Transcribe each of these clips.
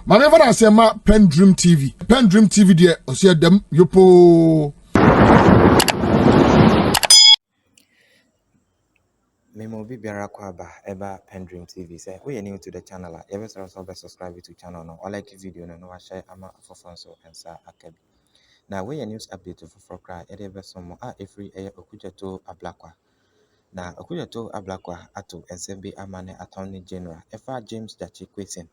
My never say ma PENDREAM TV. PENDREAM TV there. Osia dem yopo. Memo bi biara kwa ba eba PENDREAM TV say we new to the channel a you also subscribe to channel no or like video no share ama for so ensa akabi. Now we news update for cry e be some every Okudzeto Ablakwa. Na Okudzeto Ablakwa ato ensembe amane attorney general efa James Gyakye Quayson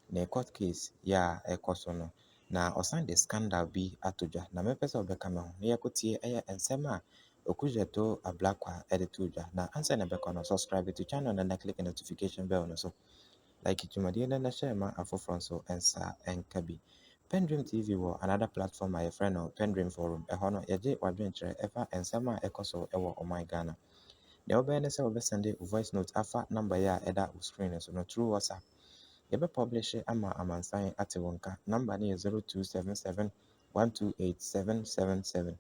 na court case ya Quason no na osan the scandal bi atoja na mepesa obeka me ho na yakotie ensema Okudzeto Ablakwa editoja na answer na beka no subscribe to channel na click the notification bell no so like it na share ma afofron so ensa enkabi. PENDREAM TV wo another platform my friend no PENDREAM forum no yaje wadwenkyere efa ensema ekoso ewo my Ghana. The obene se obesende voice note afa number ya eda screen so no through WhatsApp. Yebe publish ama amansan ate wonka number ni 0277128777.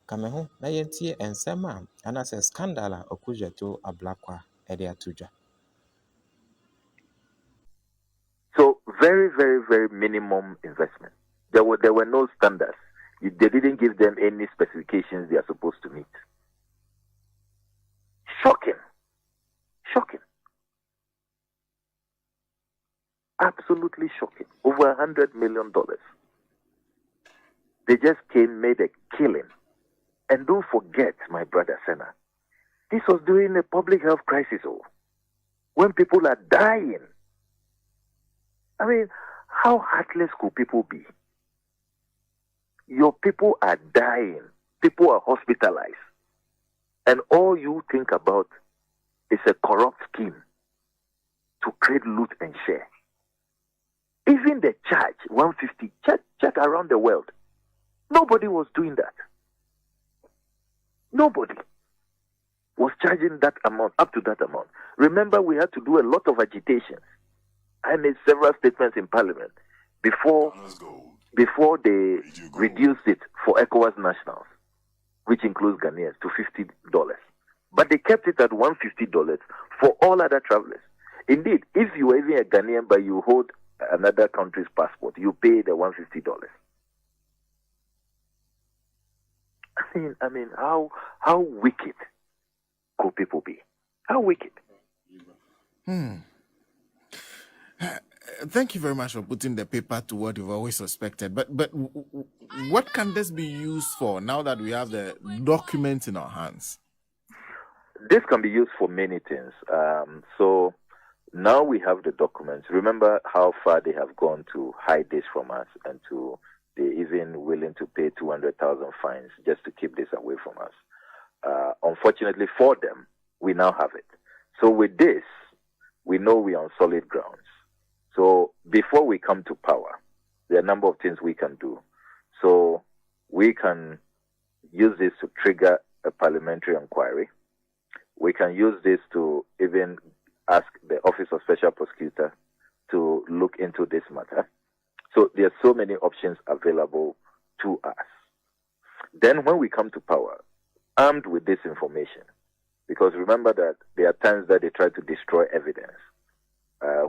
Kame ho na yentie ensema anase scandal Okudzeto Ablakwa ede atuja. So very, very, very minimum investment. There were no standards. They didn't give them any specifications they are supposed to meet. Shocking. Absolutely shocking. Over $100 million. They just made a killing. And don't forget, my brother Senna, this was during a public health crisis, when people are dying. I mean, how heartless could people be? Your people are dying. People are hospitalized. And all you think about is a corrupt scheme to create loot and share. Even the charge, 150, check around the world. Nobody was doing that. Nobody was charging that amount, up to that amount. Remember, we had to do a lot of agitation. I made several statements in Parliament before they reduced it for ECOWAS nationals, which includes Ghanaians, to $50. But they kept it at $150 for all other travelers. Indeed, if you are even a Ghanaian but you hold another country's passport, you pay the $150. I mean, how wicked could people be? How wicked? Thank you very much for putting the paper to what you've always suspected. But what can this be used for now that we have the documents in our hands? This can be used for many things. So now we have the documents. Remember how far they have gone to hide this from us, and they're even willing to pay 200,000 fines just to keep this away from us. Unfortunately for them, we now have it. So with this, we know we are on solid grounds. So before we come to power, there are a number of things we can do. So we can use this to trigger a parliamentary inquiry. We can use this to even ask the Office of Special Prosecutor to look into this matter. So there are so many options available to us. Then when we come to power, armed with this information, because remember that there are times that they try to destroy evidence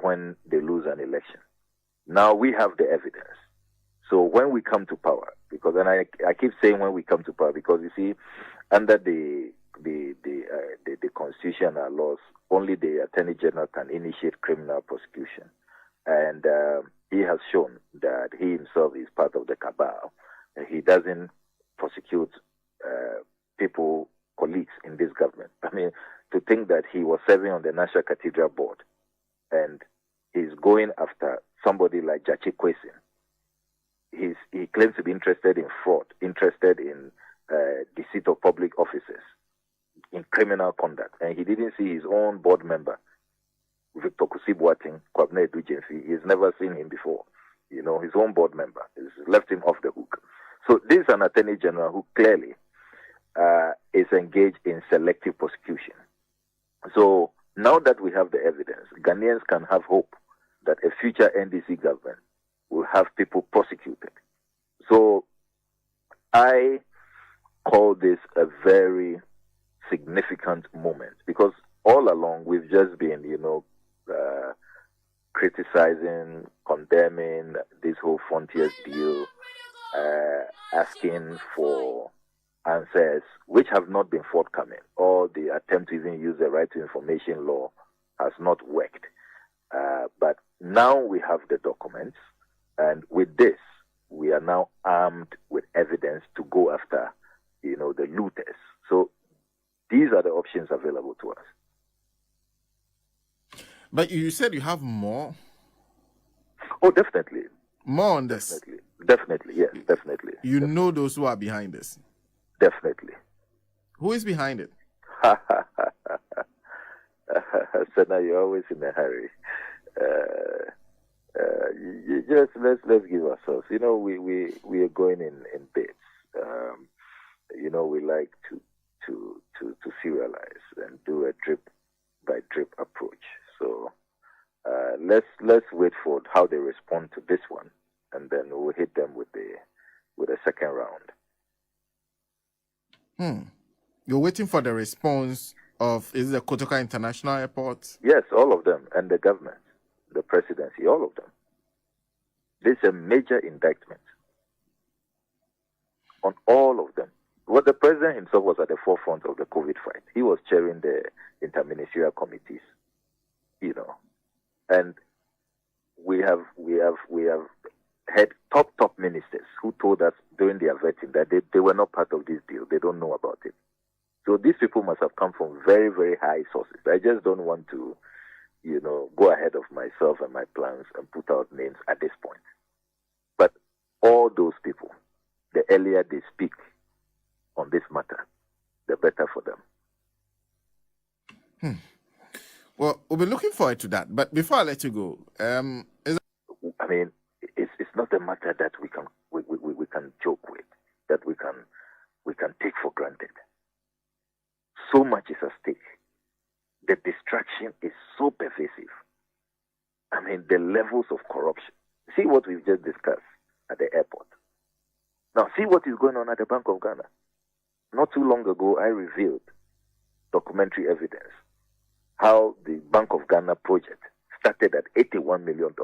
when they lose an election. Now we have the evidence. So when we come to power, because then I keep saying when we come to power, because you see, under the Constitution and laws, only the Attorney General can initiate criminal prosecution. And he has shown that he himself is part of the cabal. And he doesn't prosecute people, colleagues in this government. I mean, to think that he was serving on the National Cathedral Board and he's going after somebody like Gyakye Quayson. He claims to be interested in fraud, interested in deceit of public officers, in criminal conduct. And he didn't see his own board member, Victor Kusibwating, Kwabena Edujemfi. He's never seen him before. You know, his own board member. He's left him off the hook. So this is an Attorney General who clearly is engaged in selective prosecution. So now that we have the evidence, Ghanaians can have hope that a future NDC government will have people prosecuted. So I call this a very significant moment, because all along we've just been, criticizing, condemning this whole Frontiers deal, asking for answers which have not been forthcoming, or the attempt to even use the right to information law has not worked. But now we have the documents, and with this, we are now armed with evidence to go after, the looters. So these are the options available to us. But you said you have more? Oh, definitely. More on this? Definitely, yes, definitely. You know those who are behind this? Definitely. Who is behind it? So now you're always in a hurry. Just let's give ourselves. We are going in bits. We like to serialize and do a drip by drip approach. So let's wait for how they respond to this one, and then we'll hit them with a second round. You're waiting for the response of, is it the Kotoka International Airport? Yes, all of them, and the government, the presidency, all of them. This is a major indictment on all of them. Well, the president himself was at the forefront of the COVID fight. He was chairing the interministerial committees, and we have had top ministers who told us during their vetting that they were not part of this deal. They don't know about it. So these people must have come from very, very high sources. I just don't want to, go ahead of myself and my plans and put out names at this point. But all those people, the earlier they speak on this matter, the better for them. Well, we'll be looking forward to that. But before I let you go, it's not a matter that we can joke with, that we can take for granted. So much is at stake. The distraction is so pervasive. The levels of corruption. See what we've just discussed at the airport. Now, see what is going on at the Bank of Ghana. Not too long ago, I revealed documentary evidence how the Bank of Ghana project started at $81 million.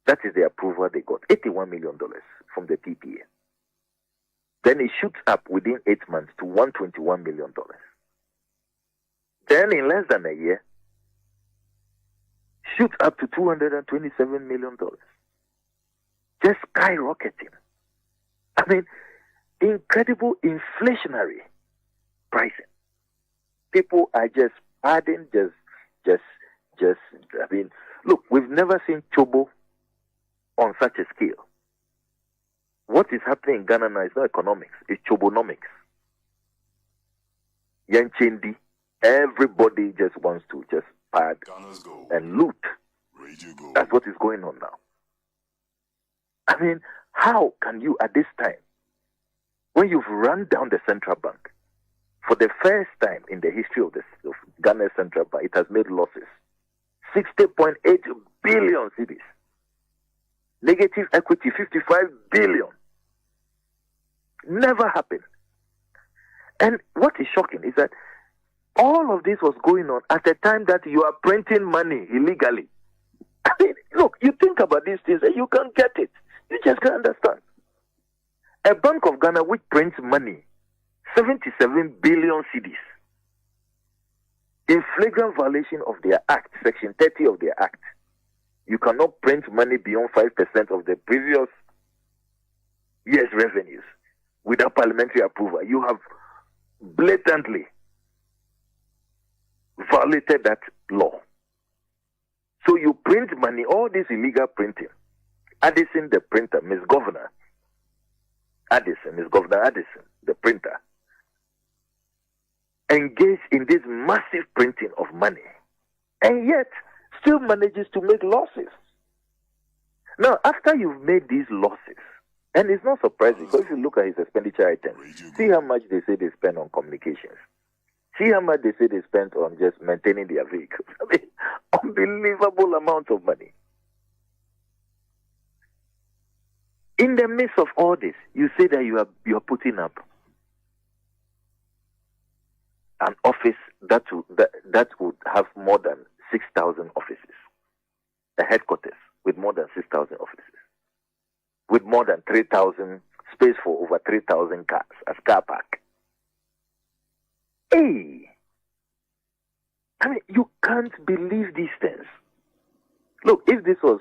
That is the approval they got, $81 million from the PPA. Then it shoots up within 8 months to $121 million. Then in less than a year, shoots up to $227 million. Just skyrocketing. Incredible inflationary pricing. People are just adding, look, we've never seen Chobo on such a scale. What is happening in Ghana now is not economics, it's Chobonomics. Yanchendi, everybody just wants to just pad and loot. That's what is going on now. How can you at this time, when you've run down the central bank, for the first time in the history of Ghana's central bank, it has made losses. 60.8 billion cedis. Negative equity, 55 billion. Never happened. And what is shocking is that all of this was going on at a time that you are printing money illegally. Look, you think about these things and you can't get it. You just can't understand. A Bank of Ghana which prints money, 77 billion cedis, in flagrant violation of their act, section 30 of their act. You cannot print money beyond 5% of the previous year's revenues without parliamentary approval. You have blatantly violated that law. So you print money, all this illegal printing. Addison, the printer, Miss Governor Addison, the printer, engaged in this massive printing of money, and yet still manages to make losses. Now, after you've made these losses, and it's not surprising, because if you look at his expenditure items, see how much they say they spend on communications. See how much they say they spent on just maintaining their vehicles. Unbelievable amounts of money. In the midst of all this, you say that you are putting up an office that would have more than 6,000 offices. a headquarters with more than 6,000 offices, with more than 3,000 space for over 3,000 cars as car park. Hey, I mean, you can't believe these things. Look, if this was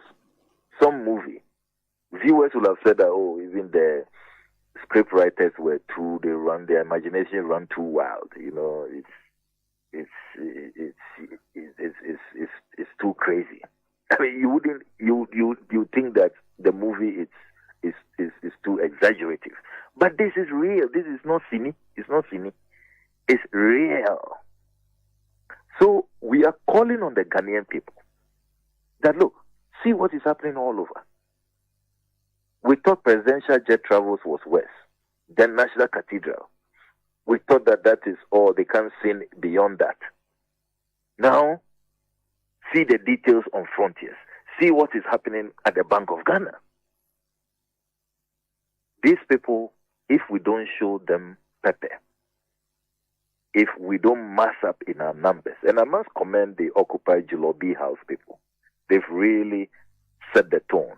some movie, viewers would have said that, oh, even the script writers were too, their imagination run too wild. You know, it's too crazy. I mean, you think that the movie is too exaggerative, but this is real. This is not silly. It's not silly. It's real. So we are calling on the Ghanaian people that, look, see what is happening all over. We thought presidential jet travels was worse than National Cathedral. We thought that is all. They can't see beyond that. Now, see the details on frontiers. See what is happening at the Bank of Ghana. These people, if we don't show them pepper, if we don't mass up in our numbers, and I must commend the Occupy Julobi House people. They've really set the tone.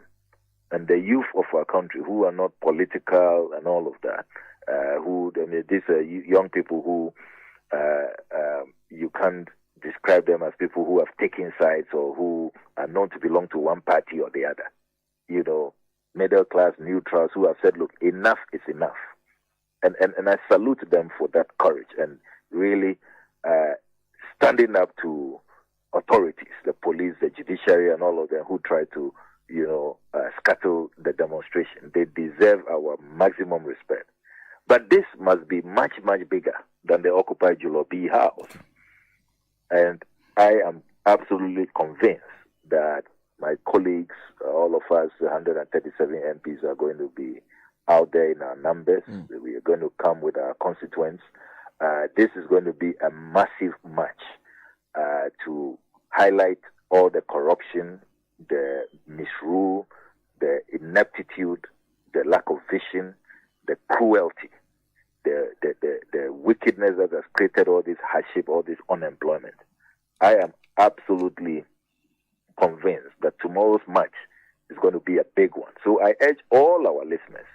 And the youth of our country who are not political and all of that, these are young people who you can't describe them as people who have taken sides or who are known to belong to one party or the other. You know, middle class neutrals who have said, look, enough is enough. And I salute them for that courage and really standing up to authorities, the police, the judiciary, and all of them who try to, scuttle the demonstration. They deserve our maximum respect. But this must be much, much bigger than the Occupy Julobi House. And I am absolutely convinced that my colleagues, all of us, 137 MPs, are going to be out there in our numbers. We are going to come with our constituents. This is going to be a massive match to highlight all the corruption, the misrule, the ineptitude, the lack of vision, the cruelty, the wickedness that has created all this hardship, all this unemployment. I am absolutely convinced that tomorrow's match is going to be a big one. So I urge all our listeners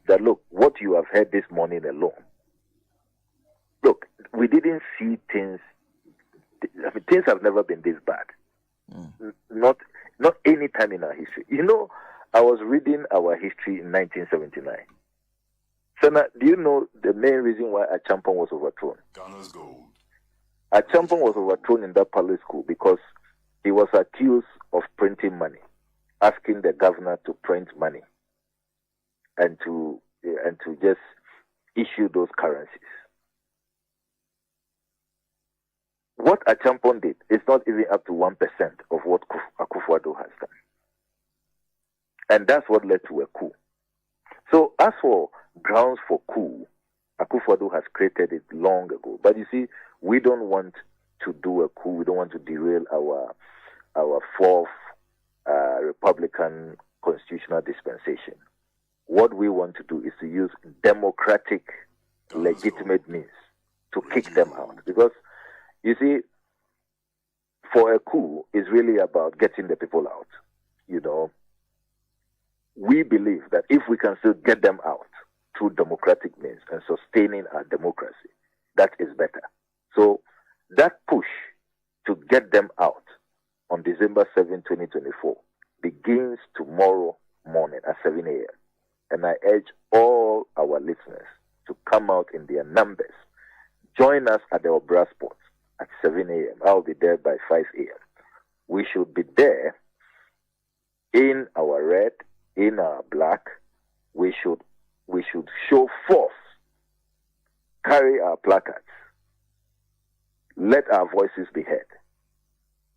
that, look, what you have heard this morning alone, look, we didn't see things, things have never been this bad. Not any time in our history. You know, I was reading our history in 1979. Sana, do you know the main reason why Achampong was overthrown? Ghana's gold. Achampong was overthrown in that public school because he was accused of printing money, asking the governor to print money and to just issue those currencies. What Achampong did is not even up to 1% of what Akufo-Addo has done. And that's what led to a coup. So as for grounds for coup, Akufo-Addo has created it long ago. But you see, we don't want to do a coup. We don't want to derail our fourth Republican constitutional dispensation. What we want to do is to use democratic, legitimate means to kick them out. Because you see, for a coup is really about getting the people out. You know, we believe that if we can still get them out through democratic means and sustaining our democracy, that is better. So that push to get them out on December 7, 2024 begins tomorrow morning at 7 a.m. And I urge all our listeners to come out in their numbers. Join us at the Obra Sports at 7 a.m. I'll be there by 5 a.m. We should be there in our red, in our black. We should show force, carry our placards, let our voices be heard,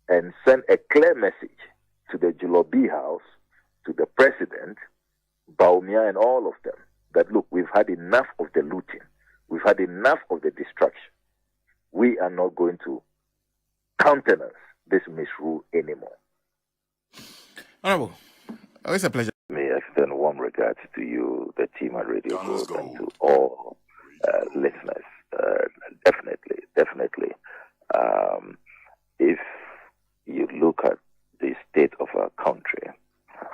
and send a clear message to the Julobi House, to the president, Baumia, and all of them that, look, we've had enough of the looting. We've had enough of the destruction. We are not going to countenance this misrule anymore. Honorable, always a pleasure. May I extend warm regards to you, the team at Radio Gold, and to all listeners. Definitely. If you look at the state of our country,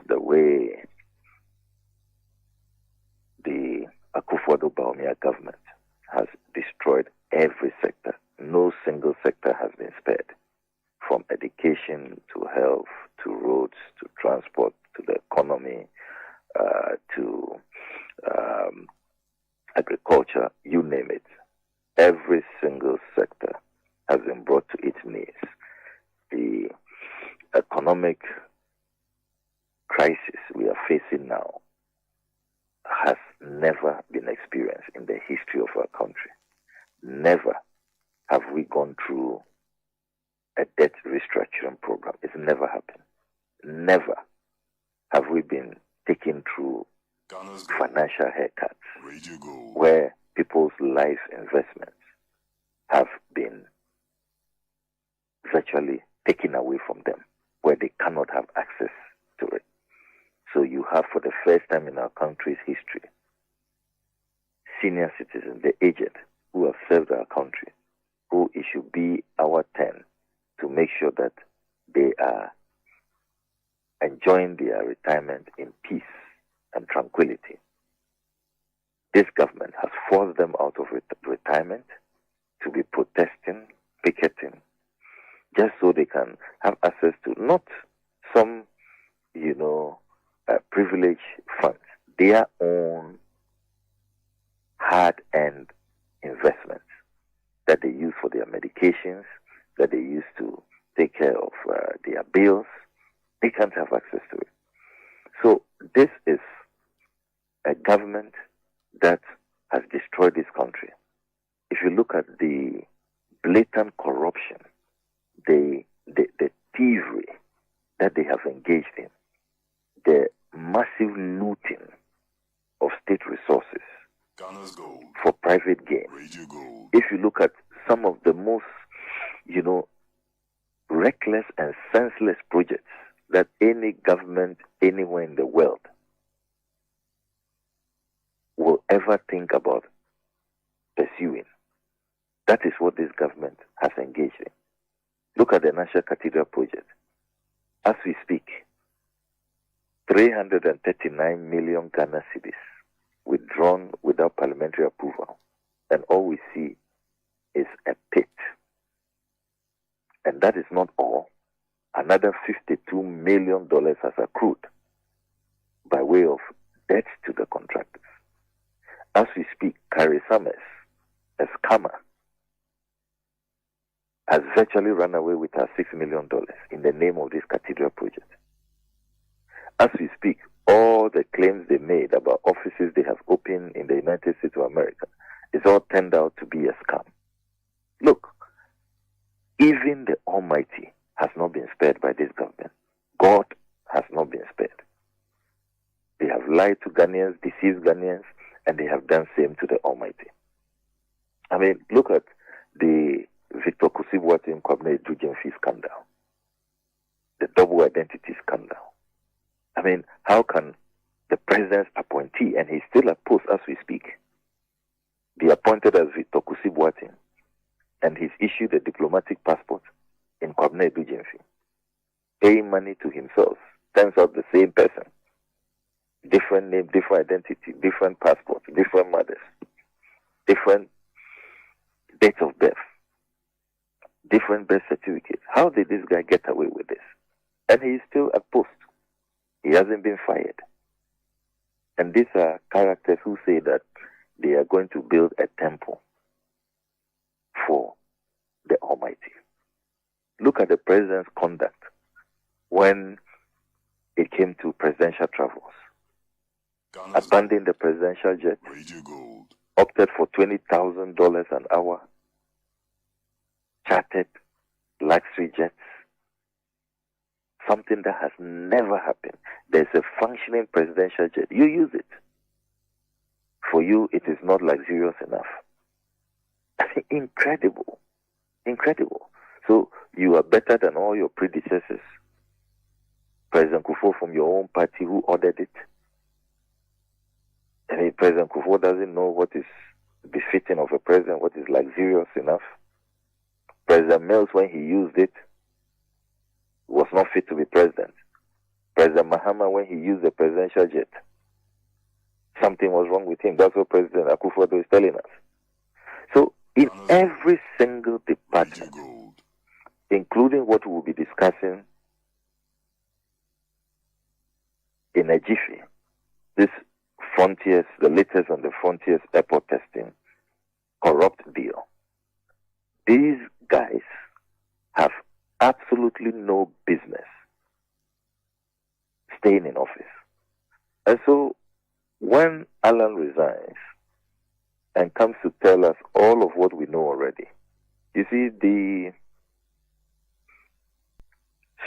the way the Akufo-Addo government has destroyed every sector. No single sector has been spared, from education to health to roads to transport to the economy to agriculture, you name it. Every single sector has been brought to its knees. The economic crisis we are facing now has never been experienced in the history of our country. Never have we gone through a debt restructuring program. It's never happened. Never have we been taken through financial haircuts where people's life investments have been virtually taken away from them, where they cannot have access to it. So you have, for the first time in our country's history, senior citizens, the aged, who have served our country, who it should be our turn to make sure that they are enjoying their retirement in peace and tranquility. This government has forced them out of retirement to be protesting, picketing, just so they can have access to not some, privileged funds, their own hard-earned investments that they use for their medications, that they use to take care of their bills. They can't have access to it. So this is a government that has destroyed this country. If you look at the blatant corruption, the thievery that they have engaged in, the massive looting of state resources for private gain. If you look at some of the most, reckless and senseless projects that any government anywhere in the world will ever think about pursuing, that is what this government has engaged in. Look at the National Cathedral project. As we speak, 339 million Ghana cedis withdrawn without parliamentary approval. And all we see is a pit. And that is not all. Another $52 million has accrued by way of debt to the contractors. As we speak, Kyerematen, a scammer, has virtually run away with her $6 million in the name of this cathedral project. As we speak, all the claims they made about offices they have opened in the United States of America is all turned out to be a scam. Look, even the Almighty has not been spared by this government. God has not been spared. They have lied to Ghanaians, deceived Ghanaians, and they have done same to the Almighty. I mean, look at the Victor Kusibwati Kwabena Ejugyenfi scandal, the double identity scandal. I mean, how can the president's appointee, and he's still at post as we speak, be appointed as Victor Kusibwati, and he's issued a diplomatic passport in Kwabena Ejugyenfi, paying money to himself? Turns out the same person, different name, different identity, different passport, different mothers, different date of birth, different birth certificates. How did this guy get away with this? And he is still at post. He hasn't been fired. And these are characters who say that they are going to build a temple for the Almighty. Look at the president's conduct when it came to presidential travels. Abandoned the presidential jet, opted for $20,000 an hour, chartered luxury jets, something that has never happened. There's a functioning presidential jet. You use it. For you, it is not luxurious enough. Incredible. Incredible. So you are better than all your predecessors. President Kufuor from your own party who ordered it. I mean, President Kufuor doesn't know what is befitting of a president, what is luxurious enough. President Mills, when he used it, was not fit to be president. President Mahama, when he used the presidential jet, something was wrong with him. That's what President Akufo-Addo is telling us. So in every single department, including what we will be discussing in a jiffy, this Frontiers, the latest on the Frontiers airport testing, corrupt deal. These guys have absolutely no business staying in office. And so when Alan resigns and comes to tell us all of what we know already, you see, the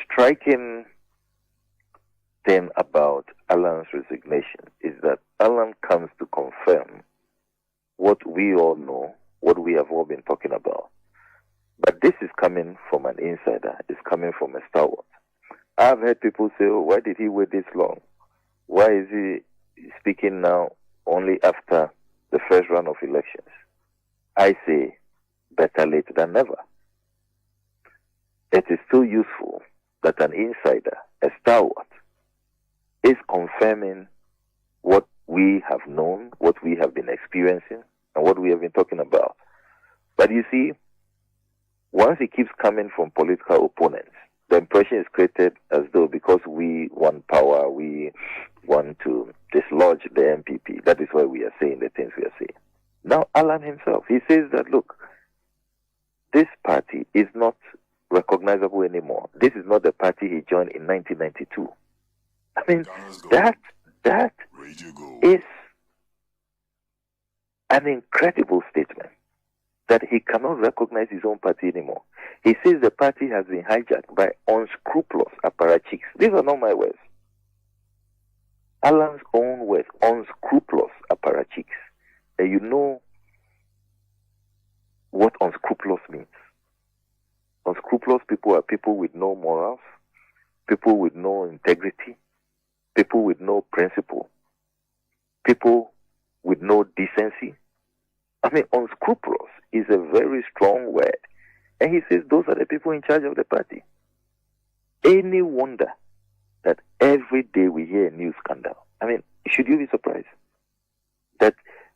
striking thing about Alan's resignation is that Alan comes to confirm what we all know, what we have all been talking about. But this is coming from an insider. It's coming from a stalwart. I've heard people say, oh, why did he wait this long? Why is he speaking now only after the first round of elections? I say, better late than never. It is still useful that an insider, a stalwart, is confirming what we have known, what we have been experiencing, and what we have been talking about. But you see, once it keeps coming from political opponents, the impression is created as though because we want power, we want to dislodge the MPP. That is why we are saying the things we are saying. Now, Alan himself, he says that, look, this party is not recognizable anymore. This is not the party he joined in 1992. I mean, that is an incredible statement, that he cannot recognize his own party anymore. He says the party has been hijacked by unscrupulous apparatchiks. These are not my words. Alan's own words, unscrupulous apparatchiks. And you know what unscrupulous means. Unscrupulous people are people with no morals, people with no integrity, people with no principle, people with no decency. I mean, unscrupulous is a very strong word. And he says those are the people in charge of the party. Any wonder that every day we hear a new scandal? I mean, should you be surprised that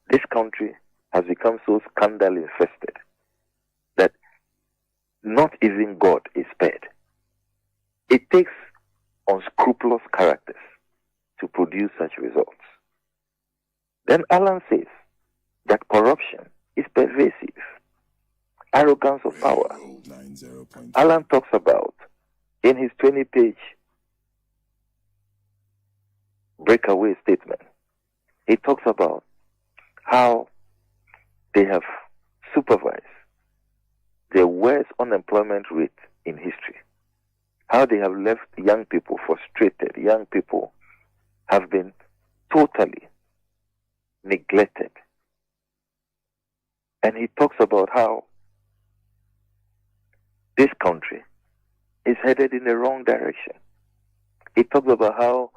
this country has become so scandal infested that not even God is spared? It takes unscrupulous characters to produce such results. Then Alan says that corruption is pervasive, arrogance of power. Alan talks about, in his 20-page breakaway statement, he talks about how they have supervised the worst unemployment rate in history, how they have left young people frustrated, young people have been totally neglected. And he talks about how this country is headed in the wrong direction. He talks about how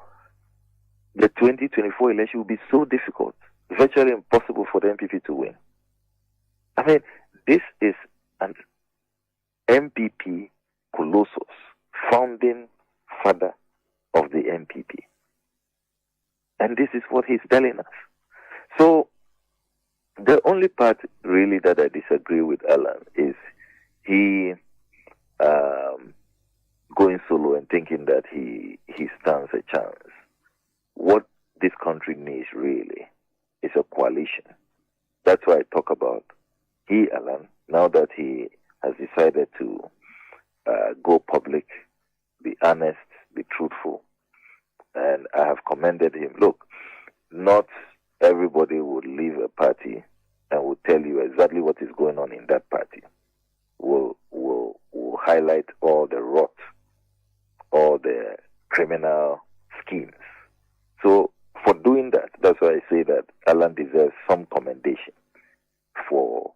the 2024 election will be so difficult, virtually impossible for the MPP to win. I mean, this is an MPP colossus, founding father of the MPP. And this is what he's telling us. So, the only part really that I disagree with Alan is he going solo and thinking that he stands a chance. What this country needs really is a coalition. That's why I talk about he, Alan, now that he has decided to go public, be honest, be truthful, and I have commended him. Look, not everybody would leave a party and will tell you exactly what is going on in that party. Will highlight all the rot, all the criminal schemes. So for doing that, that's why I say that Alan deserves some commendation for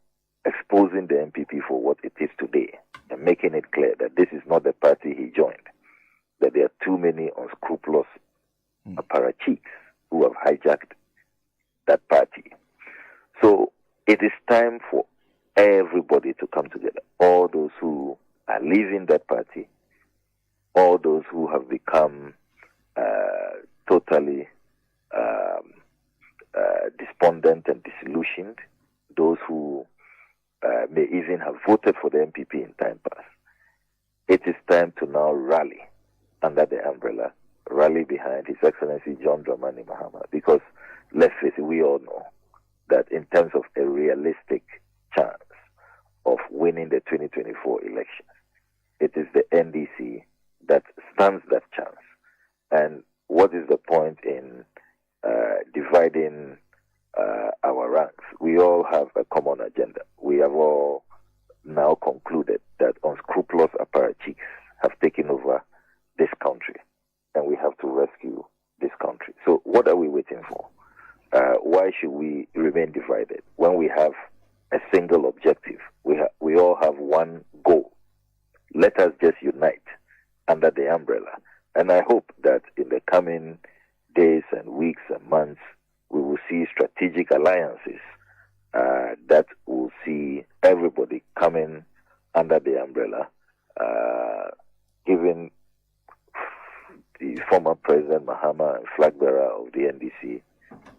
exposing the MPP for what it is today and making it clear that this is not the party he joined, that there are too many unscrupulous apparatchiks who have hijacked that party. So it is time for everybody to come together. All those who are leaving that party, all those who have become totally despondent and disillusioned, those who may even have voted for the MPP in time past. It is time to now rally under the umbrella, rally behind His Excellency John Dramani Mahama, because let's face it, we all know that in terms of a realistic chance of winning the 2024 elections, it is the NDC that stands that chance. And what is the point in dividing our ranks? We all have a common agenda. We have all now concluded that unscrupulous apparatchiks have taken over this country, and we have to rescue this country. So what are we waiting for? Why should we remain divided when we have a single objective? We all have one goal. Let us just unite under the umbrella. And I hope that in the coming days and weeks and months, we will see strategic alliances that will see everybody coming under the umbrella, giving the former President Mahama and flag bearer of the NDC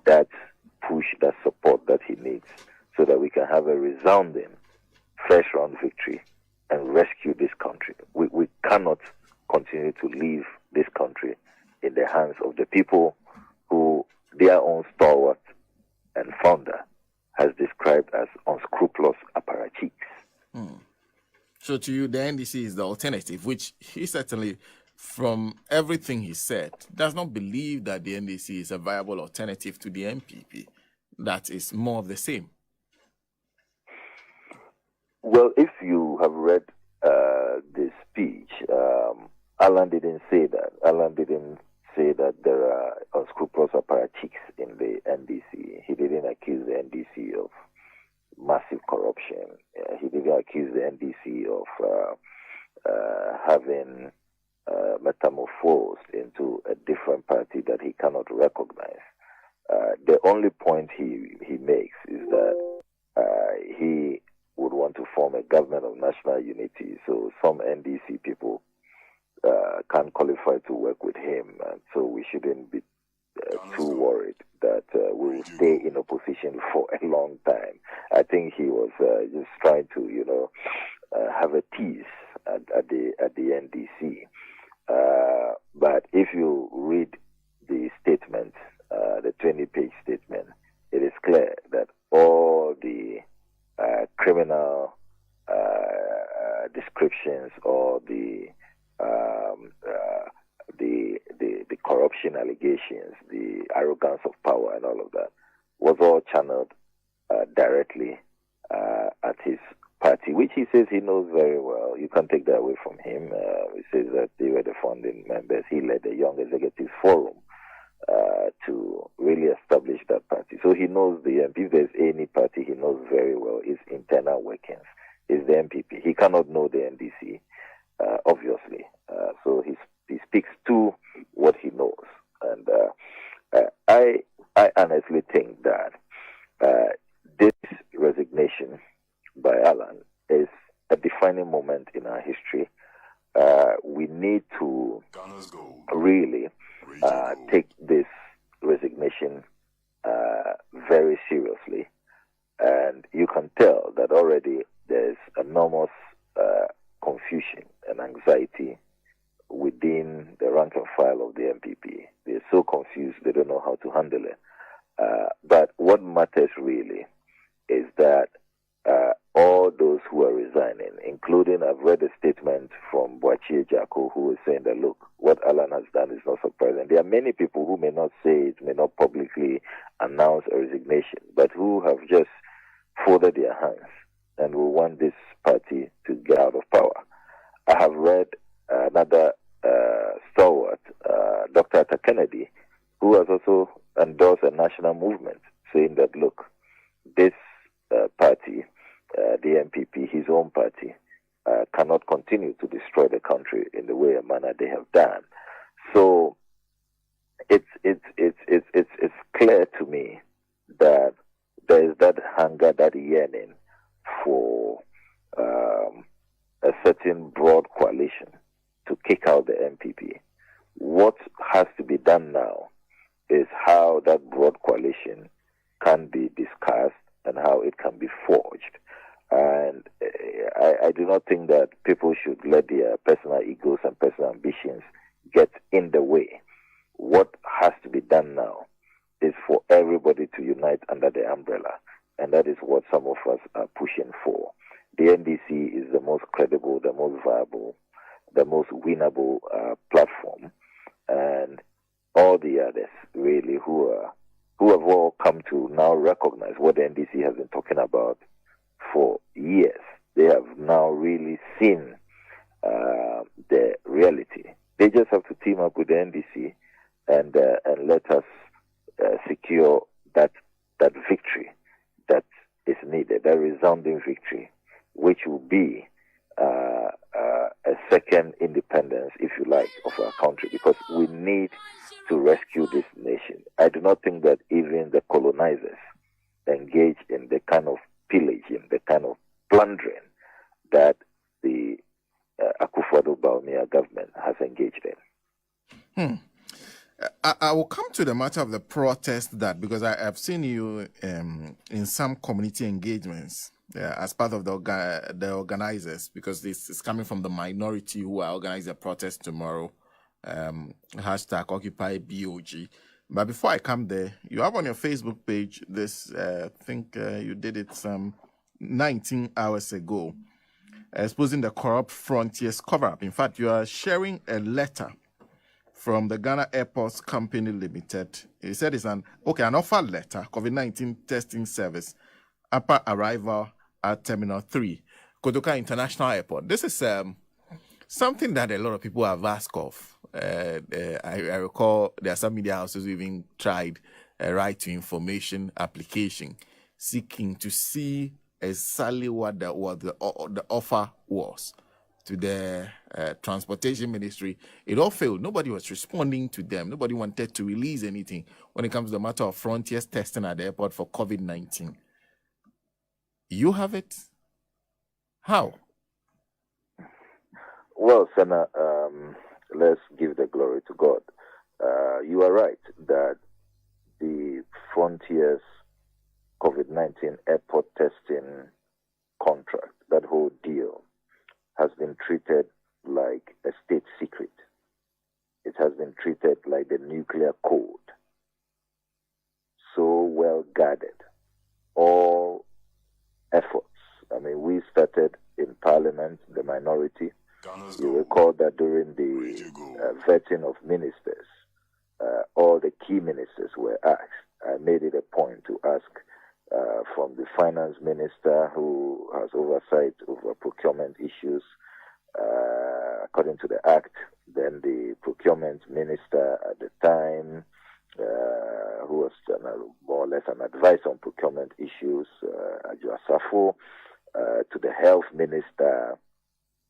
that push, that support that he needs, so that we can have a resounding first round victory and rescue this country. We cannot continue to leave this country in the hands of the people who their own stalwart and founder has described as unscrupulous apparatchiks. So to you, the NDC is the alternative, which he certainly, from everything he said, does not believe that the NDC is a viable alternative to the MPP. That is more of the same. Well, if you have read the speech, Alan didn't say that. Alan didn't say that there are unscrupulous apparatchiks in the NDC. He didn't accuse the NDC of massive corruption. He didn't accuse the NDC of having metamorphosed into a different party that he cannot recognize. The only point he makes is that he would want to form a government of national unity. So some NDC people can't qualify to work with him, and so we shouldn't be too worried that we will stay in opposition for a long time. I think he was just trying to, have a tease at the NDC. But if you read the statement, the 20-page statement, it is clear that all the criminal descriptions or the corruption allegations, the arrogance of power and all of that was all channeled directly at his party, which he says he knows very well. You can't take that away from him. He says that they were the founding members. He led the Young Executives Forum to really establish that party. So he knows the MPP. If there's any party he knows very well, its internal workings is the MPP. He cannot know the NDC, obviously. So he speaks to what he knows. And I honestly think that this resignation by Alan is a defining moment in our history. We need to really take this resignation very seriously. And you can tell that already there's enormous confusion and anxiety within the rank and file of the MPP. They're so confused, they don't know how to handle it. But what matters really is that all those who are resigning, including, I've read a statement from Gyakye, who is saying that, look, what Alan has done is not surprising. There are many people who may not say it, may not publicly announce a resignation, but who have just folded their hands and will want this party to get out of power. I have read another stalwart, Dr. Kennedy, who has also endorsed a national movement, saying that, look, this party, the MPP, his own party, cannot continue to destroy the country in the way and manner they have done. So it's clear to me that there is that hunger, that yearning for a certain broad coalition to kick out the how that broad coalition can be discussed and how it can be forged. And I do not think that people should let their personal egos and personal ambitions get in the way. What has to be done now is for everybody to unite under the umbrella, and that is what some of us are pushing for. The NDC is the most credible, the most viable, the most winnable platform, and all the others really who have all come to now recognize what the NDC has been talking about for years. They have now really seen the reality. They just have to team up with the NDC and let us secure that victory that is needed, that resounding victory, which will be a second independence, if you like, of our country, because we need to rescue this nation. I do not think that even the colonizers engage in the kind of pillaging, the kind of plundering that the Akufo-Addo government has engaged in. I will come to the matter of the protest because I've seen you in some community engagements as part of the organizers, because this is coming from the minority who are organizing a protest tomorrow, hashtag Occupy BOG. But before I come there, you have on your Facebook page this, I think you did it some 19 hours ago, exposing the corrupt frontiers cover-up. In fact, you are sharing a letter from the Ghana Airports Company Limited. He said it's an offer letter, COVID-19 testing service, upper arrival at Terminal 3, Kotoka International Airport. This is something that a lot of people have asked of. I recall there are some media houses who even tried a right to information application, seeking to see exactly what the offer was to the transportation ministry. It all failed. Nobody was responding to them. Nobody wanted to release anything when it comes to the matter of frontiers testing at the airport for COVID-19. You have it? How? Well, Senator, let's give the glory to God. You are right that the Frontiers COVID-19 airport testing contract, that whole deal, has been treated like a state secret. It has been treated like the nuclear code. So well guarded. All efforts. I mean, we started in Parliament, the minority. You recall that during the vetting of ministers, all the key ministers were asked. I made it a point to ask from the finance minister, who has oversight over procurement issues, according to the Act, then the procurement minister at the time, who was more or less an advisor on procurement issues, Adjo Asafo, to the health minister,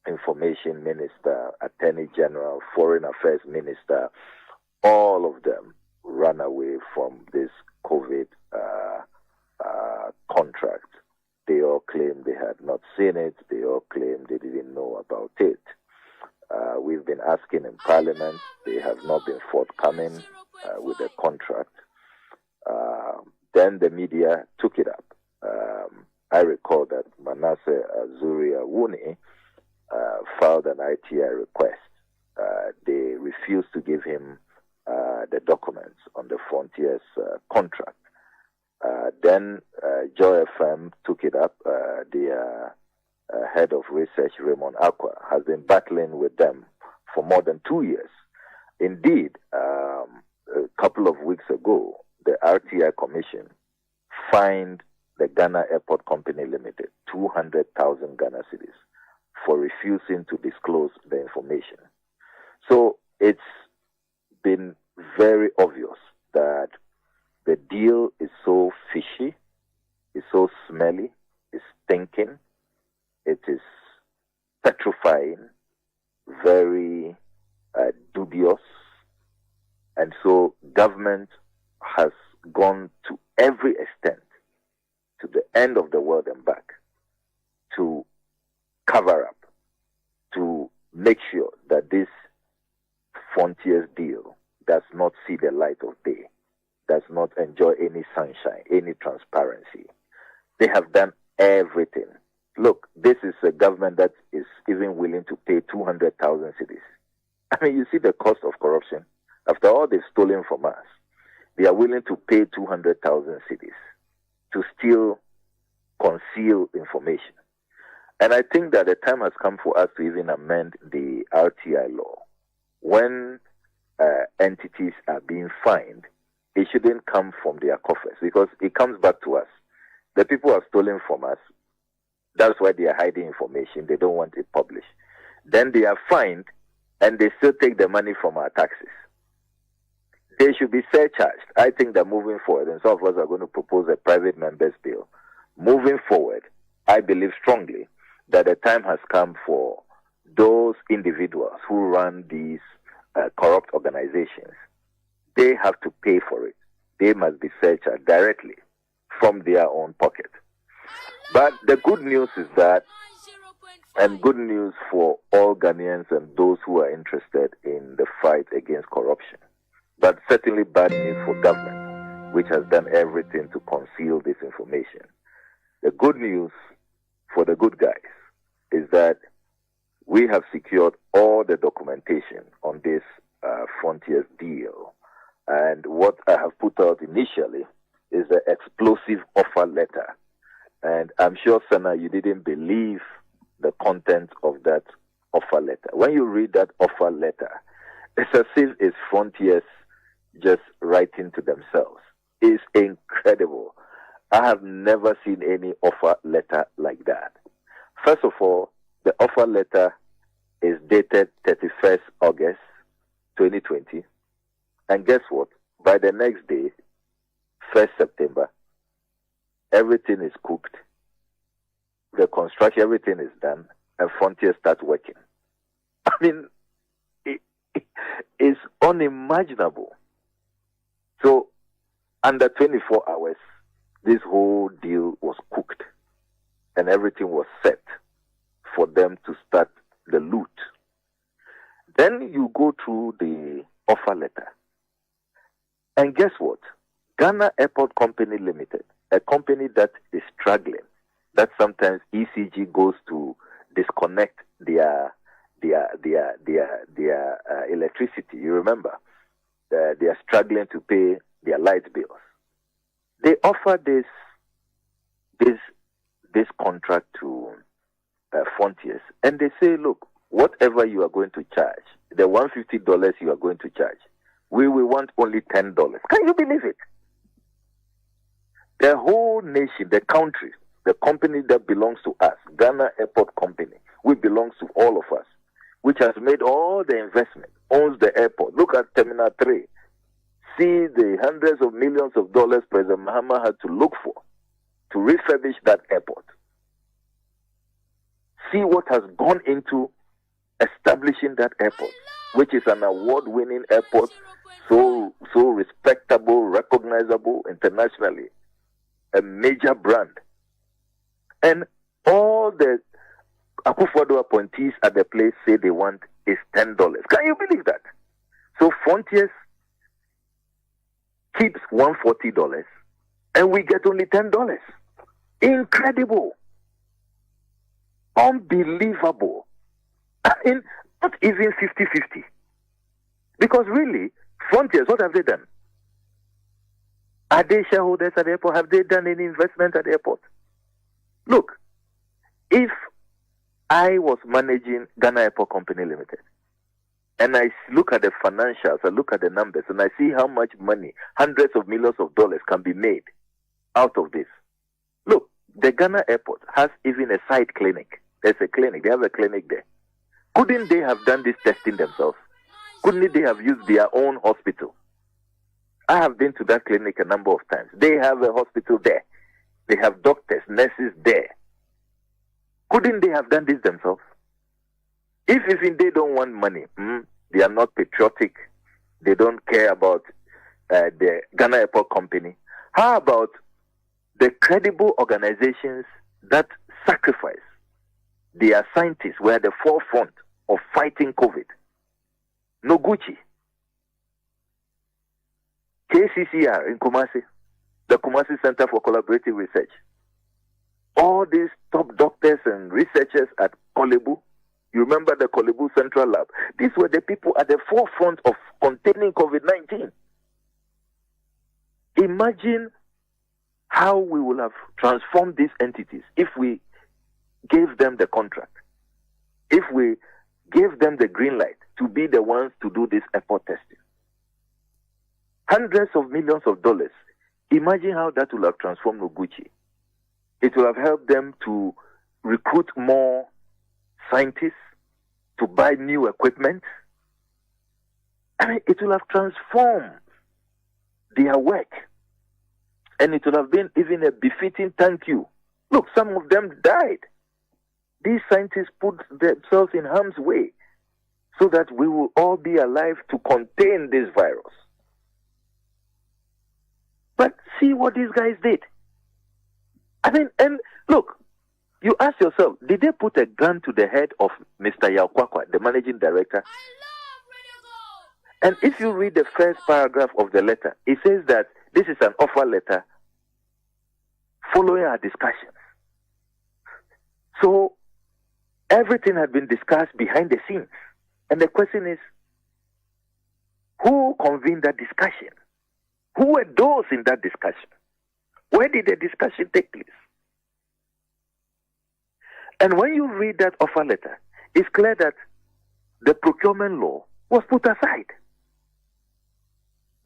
information minister, attorney general, foreign affairs minister. All of them ran away from this COVID contract. They all claimed they had not seen it. They all claimed they didn't know about it. We've been asking in Parliament. They have not been forthcoming with the contract. Then the media took it up. I recall that Manasseh Azuri-Awuni filed an ITI request. They refused to give him the documents on the Frontiers contract. Then Joy FM took it up. The head of research, Raymond Aqua, has been battling with them for more than 2 years. Indeed, a couple of weeks ago, the RTI Commission fined the Ghana Airport Company Limited 200,000 Ghana cedis for refusing to disclose the information. So it's been very obvious that the deal is so fishy, is so smelly, is stinking, it is petrifying, very dubious, and so government has gone to every extent, to the end of the world and back, to cover up, to make sure that this Frontiers deal does not see the light of day. does not enjoy any sunshine, any transparency. They have done everything. Look, this is a government that is even willing to pay 200,000 cedis. I mean, you see the cost of corruption. After all they've stolen from us, they are willing to pay 200,000 cedis to still conceal information. And I think that the time has come for us to even amend the RTI law. When entities are being fined, it shouldn't come from their coffers because it comes back to us. The people are stolen from us. That's why they are hiding information. They don't want it published. Then they are fined and they still take the money from our taxes. They should be surcharged. I think that moving forward, and some of us are going to propose a private members bill. Moving forward, I believe strongly that the time has come for those individuals who run these corrupt organizations. They have to pay for it. They must be surcharged directly from their own pocket. But the good news is that, and good news for all Ghanaians and those who are interested in the fight against corruption, but certainly bad news for government, which has done everything to conceal this information. The good news for the good guys is that we have secured all the documentation on this Frontiers deal. And what I have put out initially is the explosive offer letter. And I'm sure, Sana, you didn't believe the content of that offer letter. When you read that offer letter, it's as if it's Frontiers just writing to themselves. It's incredible. I have never seen any offer letter like that. First of all, the offer letter is dated 31st August 2020. And guess what? By the next day, 1st September, everything is cooked. The construction, everything is done, and Frontier starts working. I mean, it's unimaginable. So, under 24 hours, this whole deal was cooked, and everything was set for them to start the loot. Then you go through the offer letter. And guess what? Ghana Airport Company Limited, a company that is struggling, that sometimes ECG goes to disconnect their electricity. You remember, they are struggling to pay their light bills. They offer this contract to Frontiers, and they say, look, whatever you are going to charge, the $150 you are going to charge, we want only $10. Can you believe it? The whole nation, the country, the company that belongs to us, Ghana Airport Company, which belongs to all of us, which has made all the investment, owns the airport. Look at Terminal 3. See the hundreds of millions of dollars President Mahama had to look for to refurbish that airport. See what has gone into establishing that airport, which is an award-winning airport, so respectable, recognizable internationally, a major brand. And all the Akufo-Addo appointees at the place say they want is $10. Can you believe that? So Frontiers keeps $140 and we get only $10. Incredible. Unbelievable. I mean, not even 50-50. Because really, Frontiers, what have they done? Are they shareholders at the airport? Have they done any investment at the airport? Look, if I was managing Ghana Airport Company Limited, and I look at the financials, I look at the numbers, and I see how much money, hundreds of millions of dollars can be made out of this. Look, the Ghana Airport has even a side clinic. There's a clinic. They have a clinic there. Couldn't they have done this testing themselves? Couldn't they have used their own hospital? I have been to that clinic a number of times. They have a hospital there. They have doctors, nurses there. Couldn't they have done this themselves? If even they don't want money, they are not patriotic, they don't care about the Ghana Airport Company, how about the credible organizations that sacrifice their scientists were at the forefront of fighting COVID? Noguchi, KCCR in Kumasi, the Kumasi Center for Collaborative Research. All these top doctors and researchers at Kolebu, you remember the Kolebu Central Lab? These were the people at the forefront of containing COVID-19. Imagine how we will have transformed these entities if we gave them the contract, if we gave them the green light to be the ones to do this airport testing. Hundreds of millions of dollars. Imagine how that will have transformed Noguchi. It will have helped them to recruit more scientists, to buy new equipment. And it will have transformed their work. And it would have been even a befitting thank you. Look, some of them died. These scientists put themselves in harm's way so that we will all be alive to contain this virus. But see what these guys did. I mean, and look, you ask yourself, did they put a gun to the head of Mr. Gyakye, the managing director? And if you read the first paragraph of the letter, it says that this is an offer letter following our discussions. So everything had been discussed behind the scenes. And the question is, who convened that discussion? Who were those in that discussion? Where did the discussion take place? And when you read that offer letter, it's clear that the procurement law was put aside.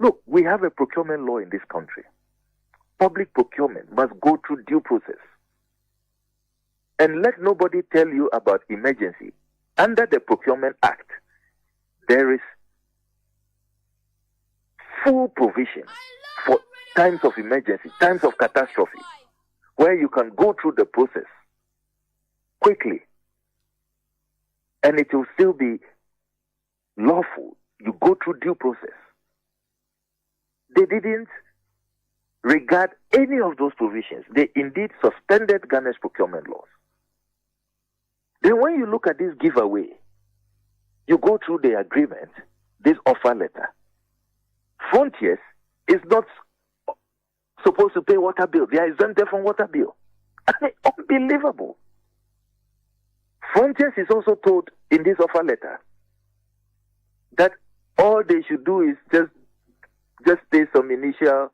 Look, we have a procurement law in this country. Public procurement must go through due process. And let nobody tell you about emergency. Under the Procurement Act, there is full provision for times of emergency, times of catastrophe, where you can go through the process quickly and it will still be lawful. You go through due process. They didn't regard any of those provisions. They indeed suspended Ghana's procurement laws. Then when you look at this giveaway, you go through the agreement, this offer letter. Frontiers is not supposed to pay water bill. They are exempted from water bill. I mean, unbelievable. Frontiers is also told in this offer letter that all they should do is just pay some initial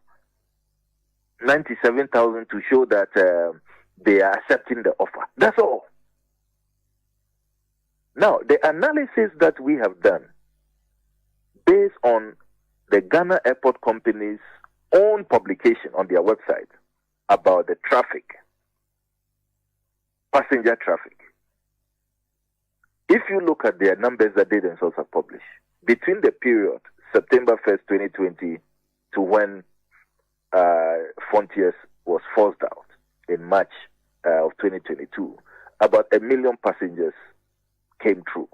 97,000 to show that they are accepting the offer. That's all. Now, the analysis that we have done based on the Ghana Airport Company's own publication on their website about the traffic, passenger traffic. If you look at their numbers that they themselves have published, between the period September 1st, 2020 to when Frontiers was forced out in March of 2022, about 1 million passengers came through.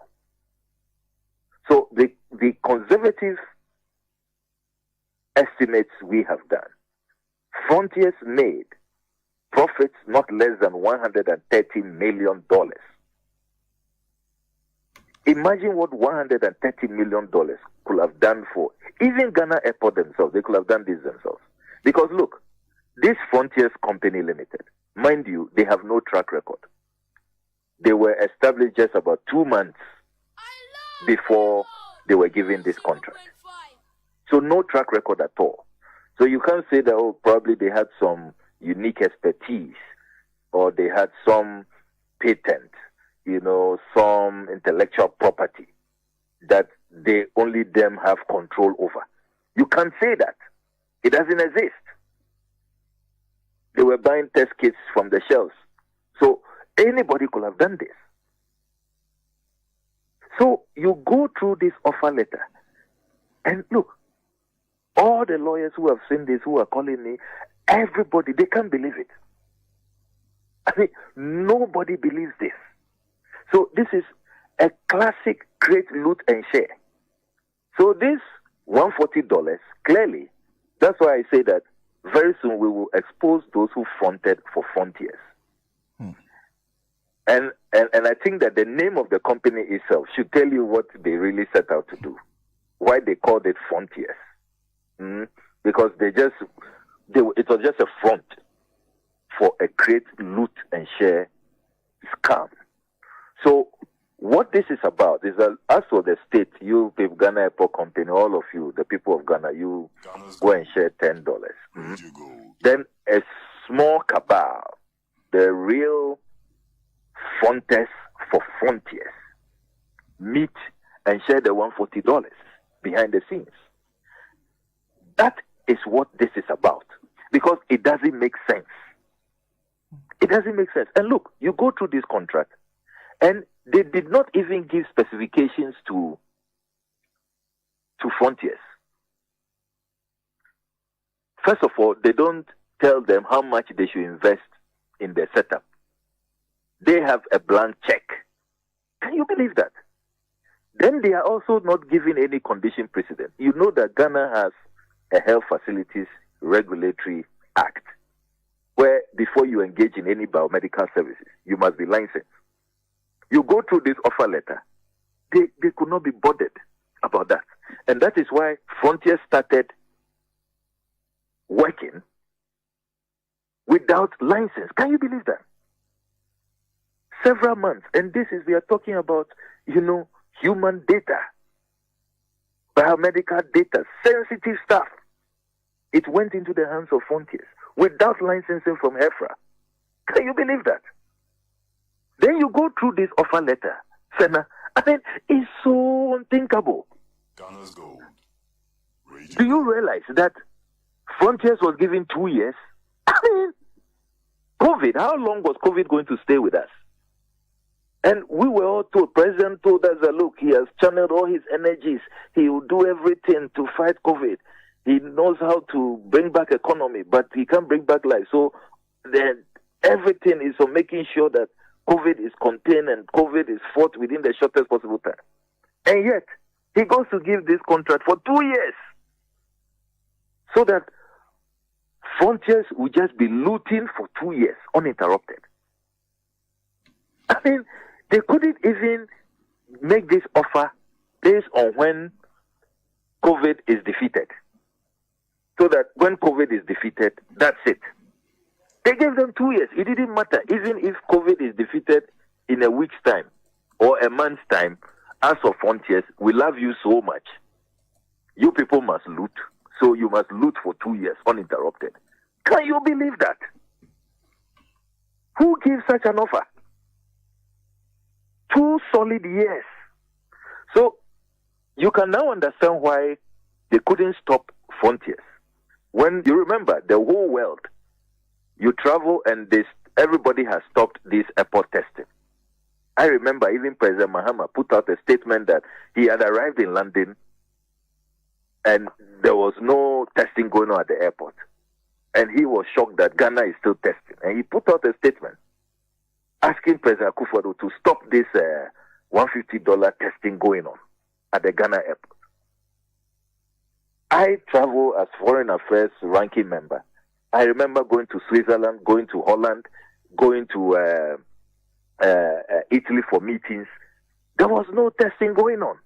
So the conservative estimates we have done, Frontiers made profits not less than $130 million. Imagine what $130 million could have done for even Ghana Airport themselves. They could have done this themselves. Because look, this Frontiers Company Limited, mind you, they have no track record. They were established just about 2 months before they were given this contract. So no track record at all. So you can't say that, oh, probably they had some unique expertise or they had some patent, some intellectual property that they only them have control over. You can't say that. It doesn't exist. They were buying test kits from the shelves. So anybody could have done this. So you go through this offer letter and look, all the lawyers who have seen this, who are calling me, everybody, they can't believe it. I mean, nobody believes this. So this is a classic great loot and share. So this $140, clearly, that's why I say that very soon we will expose those who fronted for Frontiers. And I think that the name of the company itself should tell you what they really set out to do, why they called it Frontiers. because it was just a front for a great loot and share scam. So what this is about is that as for the state, you people, Ghana Airport Company, all of you, the people of Ghana, you go and share $10. Then a small cabal, the real frontiers for frontiers, meet and share the $140 behind the scenes. That is what this is about, because it doesn't make sense. It doesn't make sense. And look, you go through this contract, and they did not even give specifications to frontiers. First of all, they don't tell them how much they should invest in their setup. They have a blank check. Can you believe that? Then they are also not giving any condition precedent. You know that Ghana has a Health Facilities Regulatory Act, where before you engage in any biomedical services, you must be licensed. You go through this offer letter, they could not be bothered about that. And that is why Frontier started working without license. Can you believe that? Several months. And we are talking about, human data, biomedical data, sensitive stuff. It went into the hands of Frontiers without licensing from HEFRA. Can you believe that? Then you go through this offer letter, Senna. It's so unthinkable. Ghana's gold. Do you realize that Frontiers was given 2 years? COVID, how long was COVID going to stay with us? And we were all told, President told us that, look, he has channeled all his energies. He will do everything to fight COVID. He knows how to bring back economy, but he can't bring back life. So then everything is on making sure that COVID is contained and COVID is fought within the shortest possible time. And yet, he goes to give this contract for 2 years so that Frontiers will just be looting for 2 years uninterrupted. They couldn't even make this offer based on when COVID is defeated. So that when COVID is defeated, that's it. They gave them 2 years. It didn't matter. Even if COVID is defeated in a week's time or a month's time, as for Frontiers, we love you so much. You people must loot. So you must loot for 2 years uninterrupted. Can you believe that? Who gives such an offer? 2 solid years. So you can now understand why they couldn't stop Frontiers. When you remember the whole world, you travel and everybody has stopped this airport testing. I remember even President Mahama put out a statement that he had arrived in London and there was no testing going on at the airport. And he was shocked that Ghana is still testing. And he put out a statement asking President Akufo-Addo to stop this $150 testing going on at the Ghana airport. I travel as foreign affairs ranking member. I remember going to Switzerland, going to Holland, going to Italy for meetings. There was no testing going on.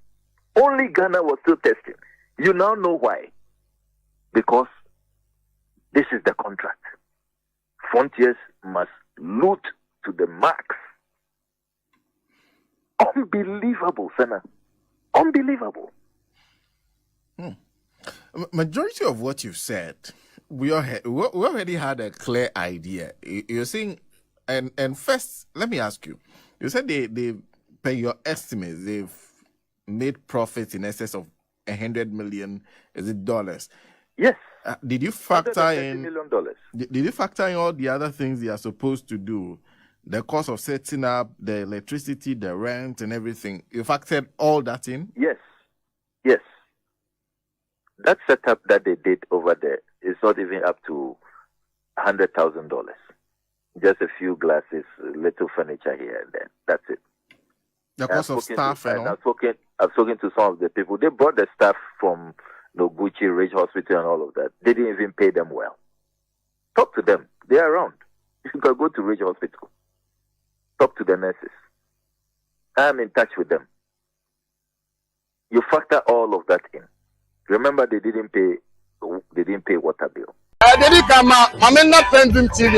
Only Ghana was still testing. You now know why. Because this is the contract. Frontiers must loot to the max. Unbelievable, Senna. Unbelievable. Majority of what you've said, we already had a clear idea. You're saying, and first, let me ask you. You said they per your estimates, they've made profits in excess of $100 million. Is it dollars? Yes. Did you factor in $130 million? Did you factor in all the other things they are supposed to do? The cost of setting up, the electricity, the rent, and everything. You factored all that in? Yes. Yes. That setup that they did over there is not even up to $100,000. Just a few glasses, little furniture here and there. That's it. The cost of staff and all? I've spoken to some of the people. They brought the staff from Noguchi, Ridge Hospital and all of that. They didn't even pay them well. Talk to them. They are around. You can go to Ridge Hospital. Talk to the nurses. I'm in touch with them. You factor all of that in. Remember, they didn't pay they didn't pay water bill. They didn't come out. I'm not PENDREAM TV.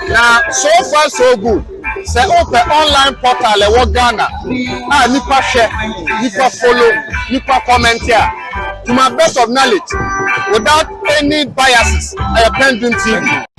Now, so far so good. Say open online portal le Ghana. Nipa share, nipa follow, nipa comment here. To my best of knowledge, without any biases, PENDREAM TV.